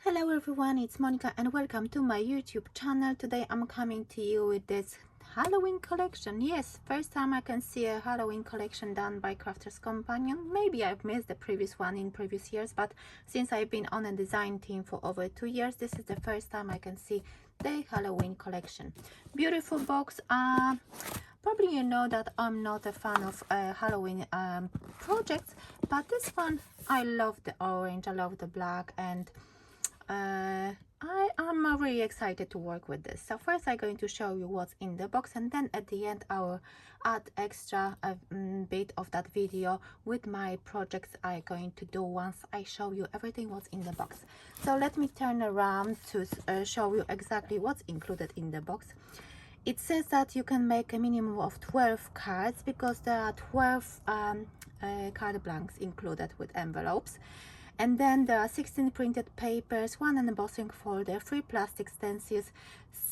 Hello everyone, it's Monica and welcome to my YouTube channel. Today I'm coming to you with this Halloween collection. Yes, first time I can see a Halloween collection done by Crafters Companion. Maybe I've missed the previous one in previous years, but since I've been on a design team for over 2 years, this is the first time I can see the Halloween collection. Beautiful box. Probably you know that I'm not a fan of Halloween projects, but this one, I love the orange, I love the black, and I am really excited to work with this. So first I'm going to show you what's in the box, and then at the end I will add extra bit of that video with my projects I'm going to do once I show you everything what's in the box. So let me turn around to show you exactly what's included in the box. It says that you can make a minimum of 12 cards because there are 12 card blanks included with envelopes. And then there are 16 printed papers, 1 embossing folder, 3 plastic stencils,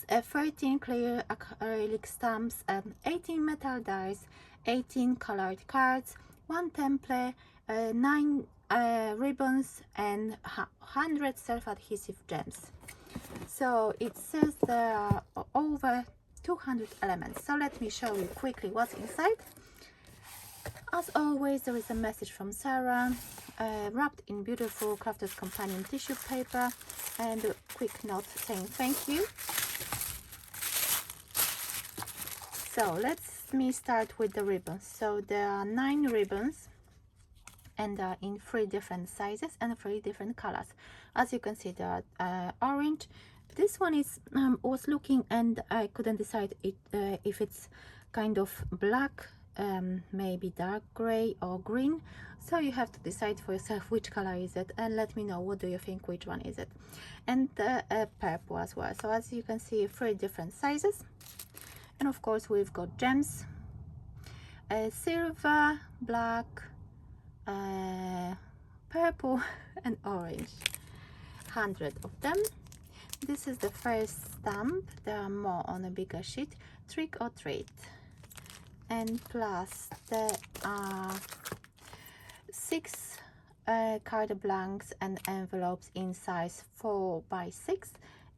13 clear acrylic stamps, 18 metal dies, 18 colored cards, 1 template, 9 ribbons, and 100 self-adhesive gems. So it says there are over 200 elements. So let me show you quickly what's inside. As always, there is a message from Sarah, wrapped in beautiful Crafters Companion tissue paper, and a quick note saying thank you. So let me start with the ribbons. So there are 9 ribbons, and they are in 3 different sizes and 3 different colors. As you can see, they are orange. This one is was looking and I couldn't decide if it's kind of black, maybe dark gray or green, so you have to decide for yourself which color is it and let me know what do you think, which one is it. And purple as well. So as you can see, 3 different sizes, and of course we've got gems, silver, black, purple and orange. 100 of them. This is the first stamp. There are more on a bigger sheet. Trick or treat. And plus there are 6 card blanks and envelopes in size 4 by 6,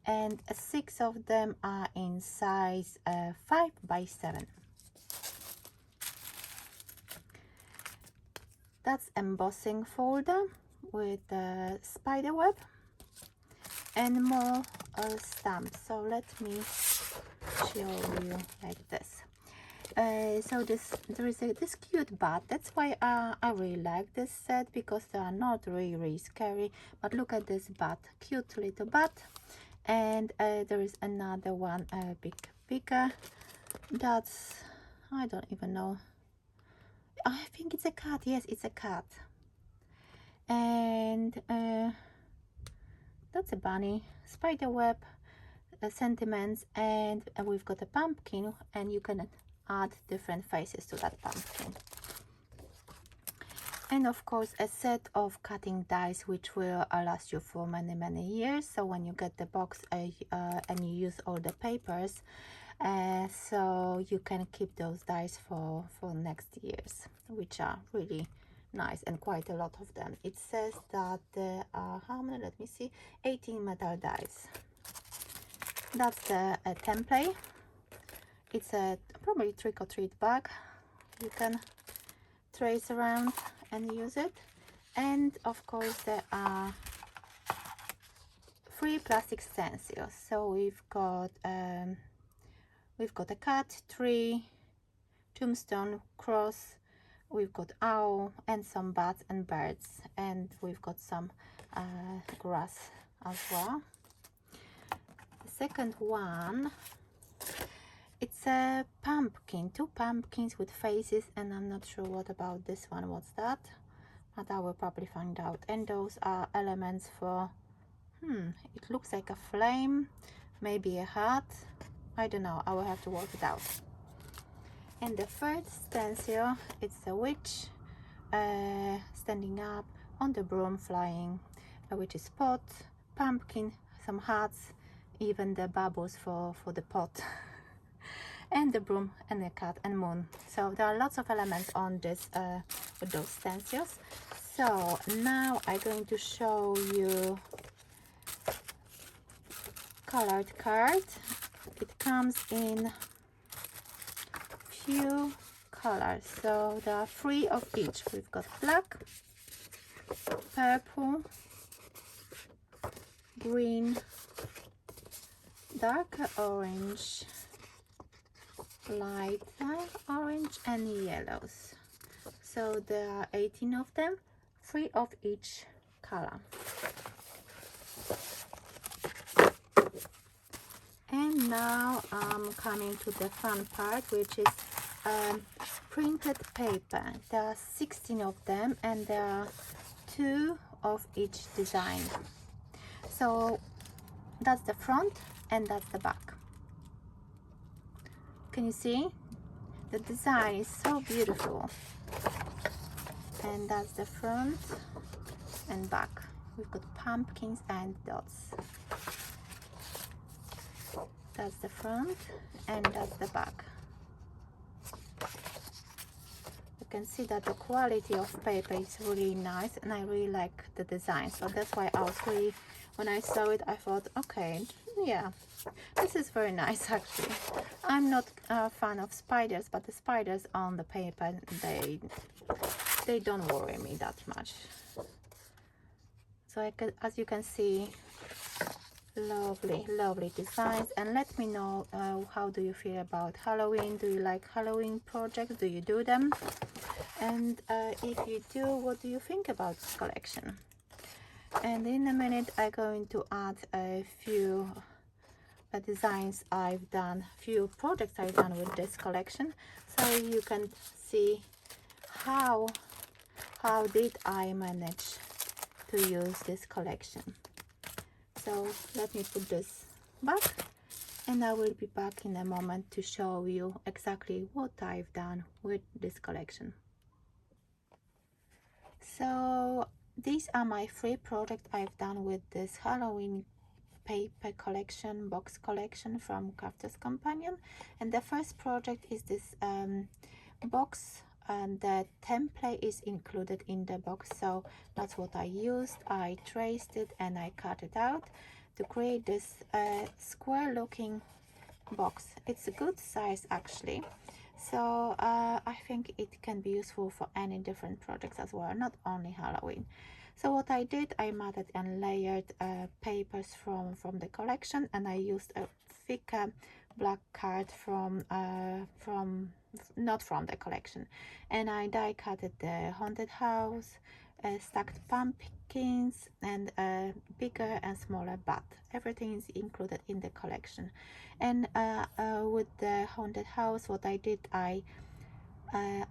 and 6 of them are in size 5 by 7. That's embossing folder with the spider web and more stamps. So let me show you like this. So there is this cute bat. That's why I really like this set, because they are not really scary. But look at this bat, cute little bat. And there is another one, bigger. That's, I don't even know. I think it's a cat. Yes, it's a cat. And that's a bunny, spider web, sentiments, and we've got a pumpkin, and you can add different faces to that pumpkin. And of course a set of cutting dies which will last you for many years. So when you get the box and you use all the papers, so you can keep those dies for next years, which are really nice, and quite a lot of them. It says that there are, how many, let me see, 18 metal dies. That's the template. It's a probably trick or treat bag. You can trace around and use it. And of course there are 3 plastic stencils. So we've got a cat, tree, tombstone, cross, we've got owl, and some bats and birds, and we've got some grass as well. The second one, it's a pumpkin, 2 pumpkins with faces, and I'm not sure what about this one, what's that, but I will probably find out. And those are elements for, it looks like a flame, maybe a hat, I don't know, I will have to work it out. And the third stencil, it's a witch standing up on the broom flying, a witch's pot, pumpkin, some hats, even the bubbles for the pot. And the broom and the cat and moon. So there are lots of elements on this with those stencils. So now I'm going to show you colored card. It comes in few colors, so there are 3 of each. We've got black, purple, green, darker orange, lighter orange, and yellows. So there are 18 of them, 3 of each color. And now I'm coming to the fun part, which is printed paper. There are 16 of them, and there are 2 of each design. So that's the front and that's the back. Can you see? The design is so beautiful. And that's the front and back. We've got pumpkins and dots. That's the front and that's the back. You can see that the quality of paper is really nice, and I really like the design. So that's why I was really, when I saw it, I thought, okay, yeah, this is very nice actually. I'm not a fan of spiders, but the spiders on the paper, they don't worry me that much. So as you can see, lovely designs. And let me know how do you feel about Halloween. Do you like Halloween projects? Do you do them? And if you do, what do you think about this collection? And in a minute I'm going to add a few designs I've done, few projects I've done with this collection, so you can see how did I manage to use this collection. So let me put this back, and I will be back in a moment to show you exactly what I've done with this collection. So these are my 3 projects I've done with this Halloween paper collection, box collection from Crafters Companion. And the first project is this box, and the template is included in the box, so that's what I used. I traced it and I cut it out to create this square looking box. It's a good size actually, so I think it can be useful for any different projects as well, not only Halloween. So what I did, I matted and layered papers from the collection, and I used a thicker black card from not from the collection, and I die cutted the haunted house, stacked pumpkins, and a bigger and smaller bat. Everything is included in the collection. And with the haunted house, what I did, I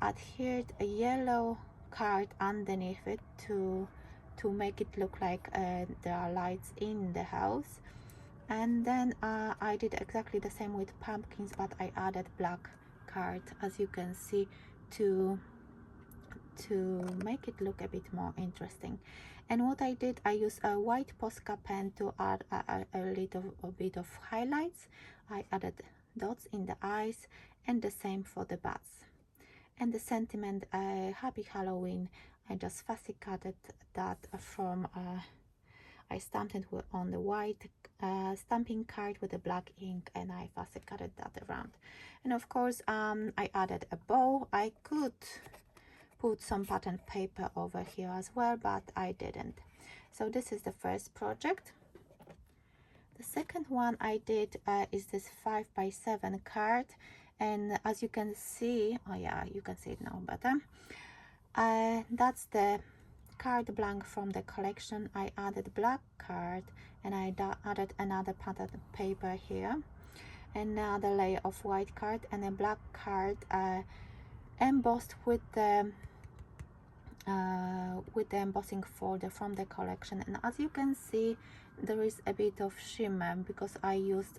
adhered a yellow card underneath it to make it look like there are lights in the house. And then I did exactly the same with pumpkins, but I added black card, as you can see, to make it look a bit more interesting. And what I did, I used a white Posca pen to add a little bit of highlights. I added dots in the eyes, and the same for the bats. And the sentiment, Happy Halloween, I just fussy cutted that from I stamped it on the white stamping card with the black ink, and I fussy cutted that around. And of course I added a bow. I could put some pattern paper over here as well, but I didn't. So this is the first project. The second one I did is this 5x7 card, and as you can see, oh yeah, you can see it now better. That's the card blank from the collection. I added black card, and I added another pattern paper here, another layer of white card, and a black card embossed with the embossing folder from the collection. And as you can see, there is a bit of shimmer because I used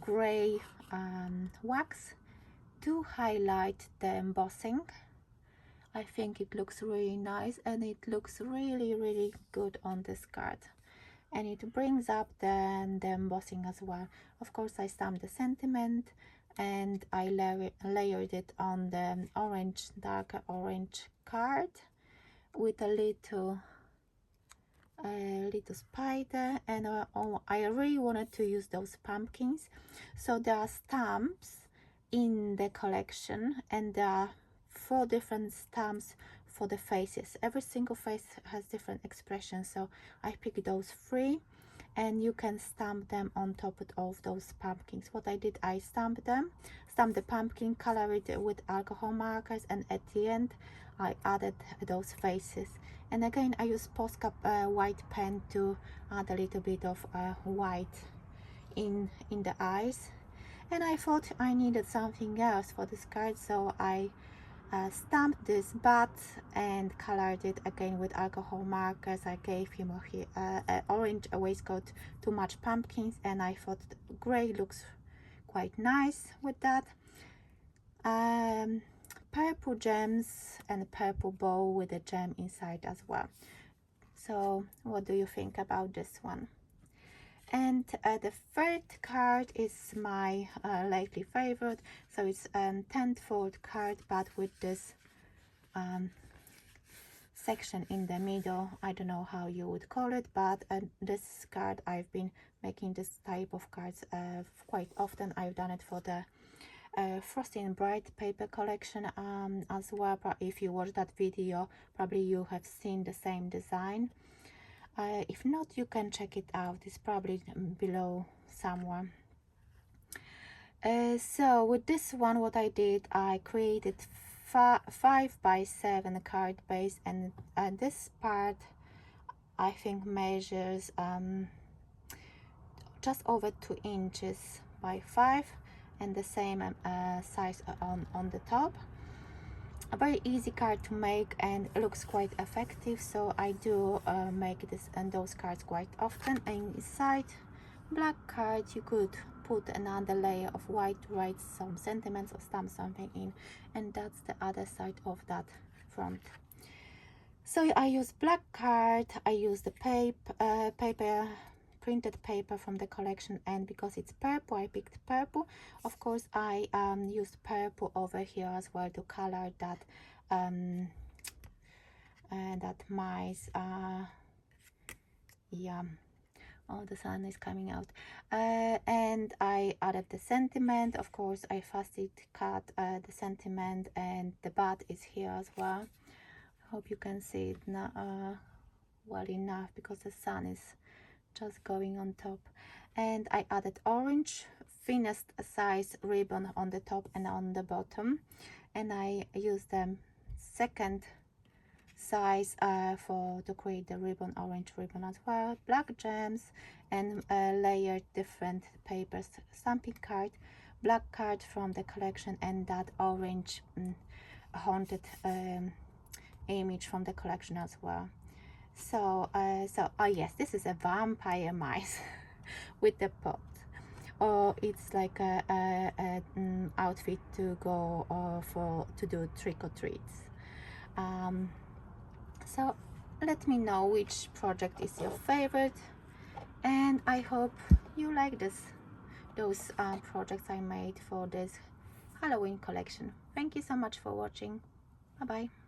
gray wax to highlight the embossing. I think it looks really nice, and it looks really good on this card, and it brings up the embossing as well. Of course, I stamped the sentiment, and I layered it on the darker orange card with a little a little spider, and oh, I really wanted to use those pumpkins. So there are stamps in the collection, and there are 4 different stamps for the faces. Every single face has different expressions, so I picked those 3, and you can stamp them on top of those pumpkins. What I did, I stamped the pumpkin, color it with alcohol markers, and at the end I added those faces. And again, I use Posca white pen to add a little bit of white in the eyes. And I thought I needed something else for this card, so I stamped this bat and colored it again with alcohol markers. I gave him an orange waistcoat to match pumpkins, and I thought gray looks quite nice with that. Purple gems and purple bow with a gem inside as well. So what do you think about this one? And the 3rd card is my lately favorite. So it's 10th fold card, but with this section in the middle. I don't know how you would call it, but this card, I've been making this type of cards quite often. I've done it for the Frosty and Bright paper collection as well. If you watch that video, probably you have seen the same design. If not, you can check it out. It's probably below somewhere. So with this one, what I did, I created 5 by 7 card base, and this part I think measures just over 2 inches by 5, and the same size on the top. A very easy card to make, and it looks quite effective, so I do make this and those cards quite often. And inside black card, you could put another layer of white to write some sentiments or stamp something in, and that's the other side of that front. So I use black card, I use the printed paper from the collection, and because it's purple, I picked purple. Of course, I used purple over here as well to color that that mice. Yeah. Oh, the sun is coming out. And I added the sentiment. Of course, I fastly cut the sentiment, and the bat is here as well. I hope you can see it now, well enough, because the sun is just going on top. And I added orange thinnest size ribbon on the top and on the bottom, and I used the 2nd size to create the ribbon, orange ribbon as well. Black gems and layered different papers, stamping card, black card from the collection, and that orange haunted image from the collection as well. So oh yes, this is a vampire mice with the pot, or it's like a outfit to go to do trick-or-treats. So let me know which project is your favorite, and I hope you like those projects I made for this Halloween collection. Thank you so much for watching. Bye bye.